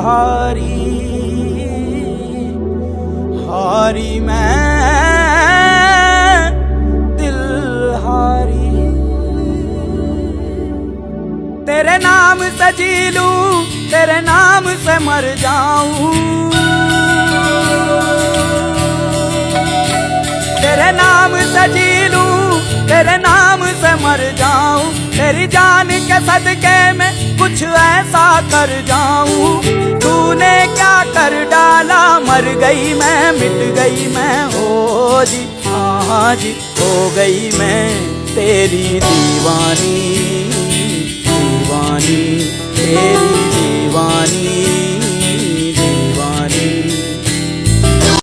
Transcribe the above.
हारी, हारी मैं दिल हारी। तेरे नाम से जी लूं, तेरे नाम से मर जाऊं, तेरे नाम से जी लूं, तेरे नाम से मर जाऊं। तेरी जान के सदके में कुछ ऐसा कर जाऊं। तूने क्या कर डाला, मर गई मैं, मिट गई मैं, हो जी हाँ जी, हो गई मैं तेरी दीवानी, दीवानी तेरी दीवानी।